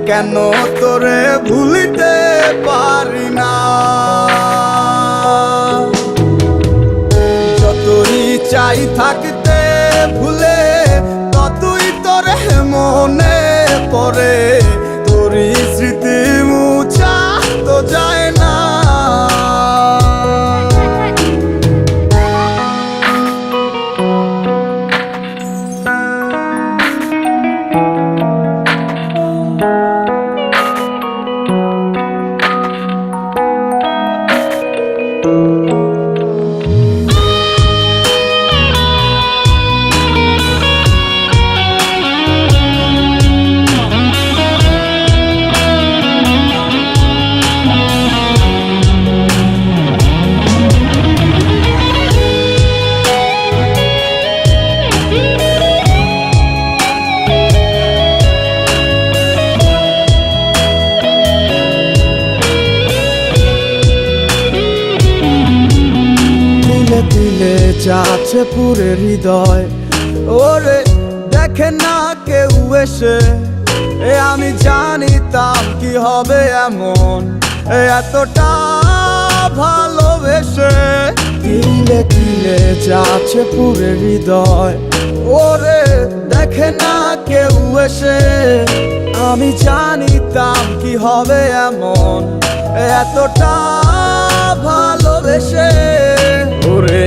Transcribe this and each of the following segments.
কেন তোরে ভুলিতে পারি না। যতই চাই থাকতে ভুলে, ততই তোরে মনে পড়ে। তোরই স্মৃতি মুছা তো যায় না। দিলে যাচ্ছে পুরে হৃদয়, ওরে দেখে না কেউ এসে। আমি জানিতাম কি হবে এমন, এতটা ভালোবেসে। দিলে দিলে যাচ্ছে পুরে হৃদয়, ওরে দেখে না কেউ এসে। আমি জানিতাম কি হবে এমন, এতটা ভালোবেসে। ওরে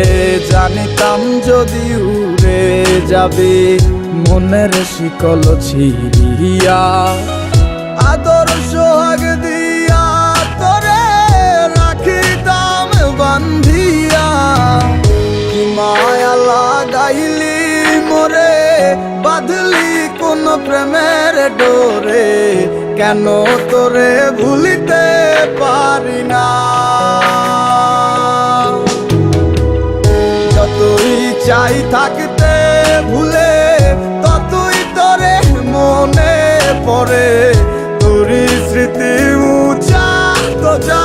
জানিতাম যদি উড়ে যাবে মনের শিকল ছিড়িয়া, আদর সোহাগ দিয়া তোরে রাখিতাম বান্ধিয়া। কি মায়া লাগাইলি মোরে, বাঁধলি কোন প্রেমের ডোরে। কেন তোরে ভুলিতে পারি না। যতই চাই থাকতে ভুলে, ততই তোরে মনে পড়ে। তোরই স্মৃতি মুছা তো যায়